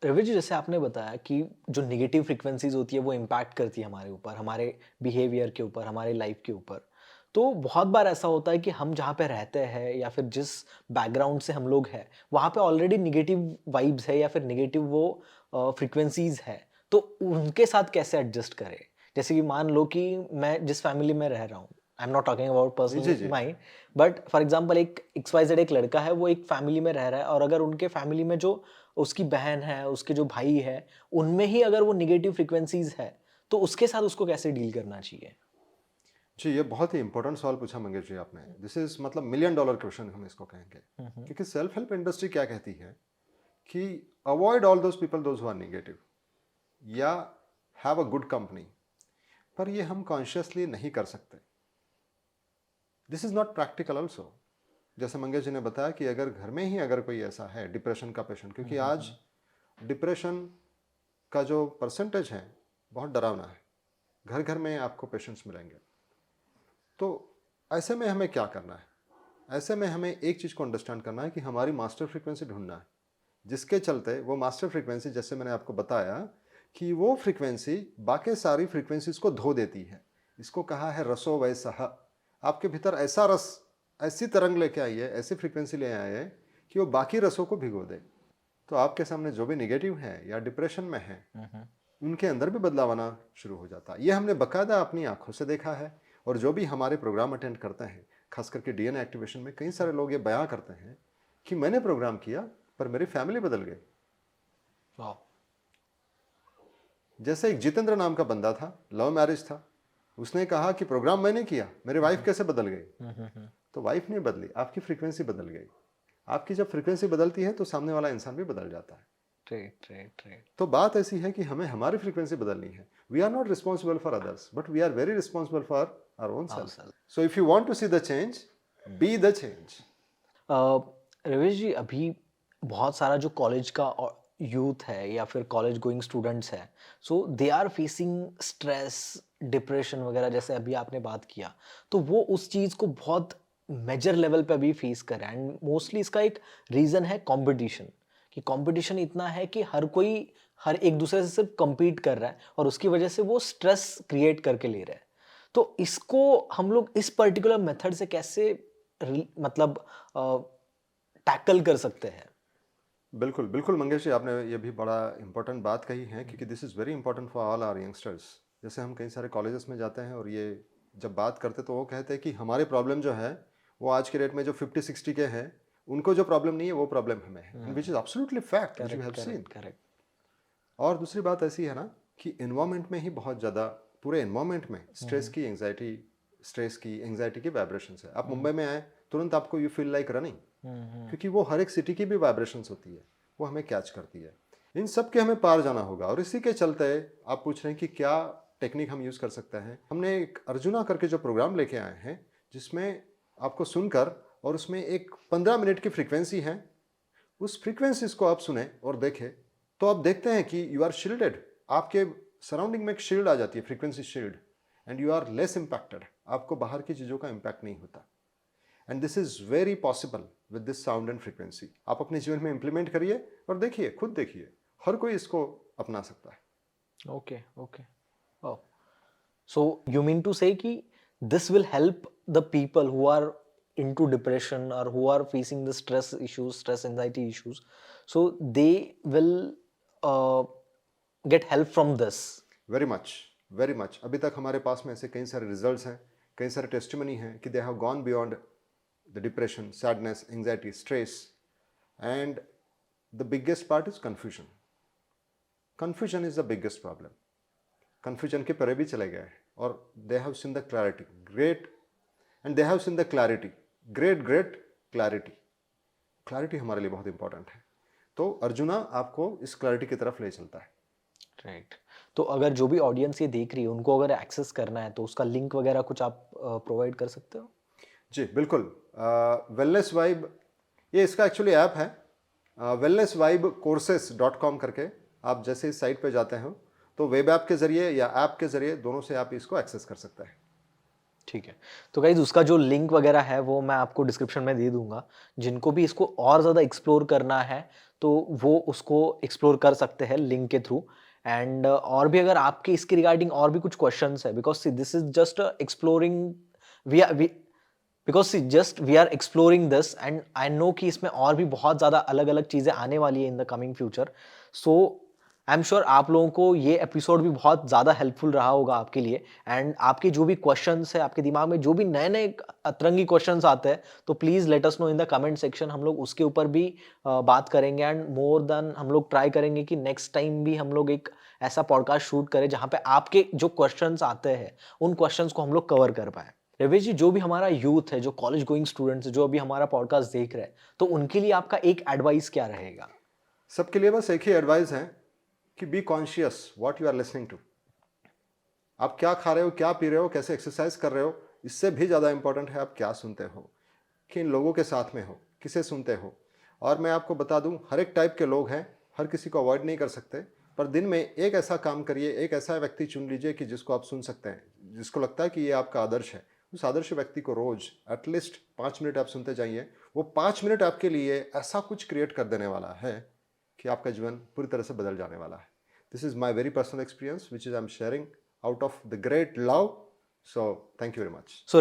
रवि जी, जैसे आपने बताया कि जो नेगेटिव फ्रीक्वेंसीज होती है वो इम्पैक्ट करती है हमारे ऊपर, हमारे बिहेवियर के ऊपर, हमारे लाइफ के ऊपर। तो बहुत बार ऐसा होता है कि हम जहाँ पे रहते हैं या फिर जिस बैकग्राउंड से हम लोग हैं, वहाँ पे ऑलरेडी नेगेटिव वाइब्स है या फिर नेगेटिव वो फ्रीक्वेंसीज है। तो उनके साथ कैसे एडजस्ट करें? जैसे कि मान लो कि मैं जिस फैमिली में रह रहा हूँ, I am not talking about जी, जी, पर्सनल जी। माइंड, बट फॉर एग्जाम्पल एक XYZ एक लड़का है, वो एक फैमिली में रह रहा है और अगर उनके फैमिली में जो उसकी बहन है, उसके जो भाई है, उनमें ही अगर वो नेगेटिव फ्रीक्वेंसीज़ है, तो उसके साथ उसको कैसे डील करना चाहिए? जी, ये बहुत ही इंपॉर्टेंट सवाल पूछा मंगेश जी आपने। दिस इज़ मतलब मिलियन डॉलर क्वेश्चन हम इसको कहेंगे। हुँ, हुँ। क्योंकि सेल्फ हेल्प इंडस्ट्री क्या कहती है कि avoid all those people those who are negative या हैव अ गुड कंपनी। पर ये हम कॉन्शियसली नहीं कर सकते। This is not practical also. जैसे मंगेश जी ने बताया कि अगर घर में ही अगर कोई ऐसा है डिप्रेशन का पेशेंट, हुँ, क्योंकि हुँ, आज हुँ। डिप्रेशन का जो परसेंटेज है बहुत डरावना है। घर घर में आपको पेशेंट्स मिलेंगे। तो ऐसे में हमें क्या करना है? ऐसे में हमें एक चीज़ को अंडरस्टैंड करना है कि हमारी मास्टर फ्रीक्वेंसी ढूंढना है, जिसके चलते वो मास्टर फ्रीक्वेंसी, जैसे मैंने आपको बताया कि वो फ्रीक्वेंसी बाकी सारी फ्रीक्वेंसीज को धो देती है। इसको कहा है रसो वैसह। आपके भीतर ऐसा रस, ऐसी तरंग लेके आई है, ऐसी फ्रीक्वेंसी ले आए है कि वो बाकी रसों को भिगो दे। तो आपके सामने जो भी निगेटिव है या डिप्रेशन में है, हुँ, हुँ। उनके अंदर भी बदलाव आना शुरू हो जाता है। ये हमने बाकायदा अपनी आंखों से देखा है। और जो भी हमारे प्रोग्राम अटेंड करते हैं, खास करके डीएनए एक्टिवेशन में, कई सारे लोग ये बयां करते हैं कि मैंने प्रोग्राम किया पर मेरी फैमिली बदल गई। वाह! जैसे एक जितेंद्र नाम का बंदा था, लव मैरिज था। उसने कहा कि प्रोग्राम मैंने किया, मेरी हुँ, वाइफ हुँ। कैसे बदल गई? हुँ, हुँ, हुँ। तो वाइफ नहीं बदली, आपकी फ्रीक्वेंसी बदल गई। आपकी जब फ्रीक्वेंसी बदलती है तो सामने वाला इंसान भी बदल जाता है। Right, right, right. तो बात ऐसी है कि हमें हमारी फ्रीक्वेंसी बदलनी है। We are not responsible for others, but we are very responsible for our own self. Ourselves. So if you want to see the change, be the change. Ravish ji, अभी बहुत सारा जो कॉलेज का यूथ है या फिर कॉलेज गोइंग स्टूडेंट्स हैं, so they are facing stress, depression वगैरह, जैसे अभी आपने बात किया। तो वो उस चीज़ को बहुत मेजर लेवल पे अभी फेस कर रहे हैं एंड मोस्टली इसका एक रीज़न है कंपटीशन, कि कंपटीशन इतना है कि हर कोई हर एक दूसरे से सिर्फ compete कर रहा है और उसकी वजह से वो स्ट्रेस क्रिएट करके ले रहा है। तो इसको हम लोग इस पर्टिकुलर मेथड से कैसे मतलब टैकल कर सकते हैं? बिल्कुल बिल्कुल मंगेश जी, आपने ये भी बड़ा इंपॉर्टेंट बात कही है, क्योंकि this is very important for all our youngsters. जैसे हम कई सारे कॉलेजेस में जाते हैं और ये जब बात करते तो वो कहते हैं कि हमारे प्रॉब्लम जो है वो आज के डेट में जो 50-60 के हैं, उनको जो प्रॉब्लम नहीं है वो प्रॉब्लम हमें है, and which is absolutely fact which we correct, have seen. Correct, correct. और दूसरी बात ऐसी है ना कि एनवायरनमेंट में ही बहुत ज़्यादा, पूरे एनवायरनमेंट में हुँ, स्ट्रेस हुँ, की एंग्जाइटी, स्ट्रेस की एंग्जाइटी की वाइब्रेशंस है। आप हुँ, मुंबई में आए, तुरंत आपको यू फील लाइक रनिंग, हुँ, हुँ, क्योंकि वो हर एक सिटी की भी वाइब्रेशंस होती है, वो हमें कैच करती है। इन सब के हमें पार जाना होगा। और इसी के चलते आप पूछ रहे हैं कि क्या टेक्निक हम यूज़ कर सकते हैं। हमने एक अर्जुना करके जो प्रोग्राम लेके आए हैं, जिसमें आपको सुनकर, और उसमें एक 15 मिनट की फ्रीक्वेंसी है, उस फ्रीक्वेंसीज को आप सुने और देखें, तो आप देखते हैं कि यू आर शील्डेड। आपके सराउंडिंग में एक शील्ड आ जाती है, frequency shield, and you are less impacted. आपको बाहर की चीज़ों का इम्पैक्ट नहीं होता। And this is very possible with this sound and frequency. आप अपने जीवन में इंप्लीमेंट करिए और देखिए, खुद देखिए, हर कोई इसको अपना सकता है। Okay, okay. Oh! So you mean to say कि this will help the people who are into depression or who are facing the stress issues, stress anxiety issues, so they will uh, get help from this. Very much, very much. अभी तक हमारे पास में ऐसे कई सारे results हैं, कई सारे टेस्टिमनी हैं कि they have gone beyond the depression, sadness, anxiety, stress. And the biggest part is confusion. Confusion is the biggest problem. Confusion के परे भी चले गए हैं और they have seen the clarity great, and they have seen the clarity great great clarity. Clarity हमारे लिए बहुत इंपॉर्टेंट है। तो अर्जुना आपको इस क्लैरिटी की तरफ ले चलता है। राइट। तो अगर जो भी ऑडियंस ये देख रही है उनको अगर एक्सेस करना है तो उसका लिंक वगैरह कुछ आप प्रोवाइड कर सकते हो? जी बिल्कुल। वेलनेस वाइब, ये इसका एक्चुअली ऐप है, वेलनेस वाइब कोर्सेस.com करके। आप जैसे इस साइट पे जाते हो तो वेब ऐप के ज़रिए या ऐप के ज़रिए, दोनों से आप इसको एक्सेस कर सकते हैं। ठीक है। तो गाइज़ उसका जो लिंक वगैरह है वो मैं आपको डिस्क्रिप्शन में दे दूँगा। जिनको भी इसको और ज़्यादा एक्सप्लोर करना है तो वो उसको एक्सप्लोर कर सकते हैं लिंक के थ्रू। एंड और भी अगर आपके इसके रिगार्डिंग और भी कुछ क्वेश्चन्स है, because see this is just exploring, we because see just we are exploring this and I know कि इसमें और भी बहुत ज़्यादा अलग-अलग चीज़ें आने वाली है in the coming future. So I am sure आप लोगों को ये एपिसोड भी बहुत ज़्यादा हेल्पफुल रहा होगा आपके लिए। एंड आपके जो भी क्वेश्चंस है, आपके दिमाग में जो भी नए-नए अतरंगी क्वेश्चंस आते हैं, तो please let us know in the comment section. हम लोग उसके ऊपर भी बात करेंगे एंड मोर देन हम लोग ट्राई करेंगे कि नेक्स्ट टाइम भी हम लोग एक ऐसा पॉडकास्ट शूट करें जहाँ पे आपके जो क्वेश्चंस आते हैं, उन क्वेश्चंस को हम लोग कवर कर पाएँ। रवि जी, जो भी हमारा यूथ है, जो कॉलेज गोइंग स्टूडेंट्स हैं, जो अभी हमारा पॉडकास्ट देख रहे हैं, तो उनके लिए आपका एक एडवाइस क्या रहेगा? सबके लिए बस एक ही एडवाइस है कि be conscious what you are listening to. आप क्या खा रहे हो, क्या पी रहे हो, कैसे एक्सरसाइज कर रहे हो, इससे भी ज़्यादा इंपॉर्टेंट है आप क्या सुनते हो, किन लोगों के साथ में हो, किसे सुनते हो। और मैं आपको बता दूं, हर एक टाइप के लोग हैं, हर किसी को अवॉइड नहीं कर सकते, पर दिन में एक ऐसा काम करिए, एक ऐसा व्यक्ति चुन लीजिए कि जिसको आप सुन सकते हैं, जिसको लगता है कि ये आपका आदर्श है। उस आदर्श व्यक्ति को रोज़ एटलीस्ट 5 मिनट आप सुनते जाइए। वो 5 मिनट आपके लिए ऐसा कुछ क्रिएट कर देने वाला है कि आपका जीवन पूरी तरह से बदल जाने वाला है। This is my very personal experience which is I am sharing out of the great love. So thank you very much. So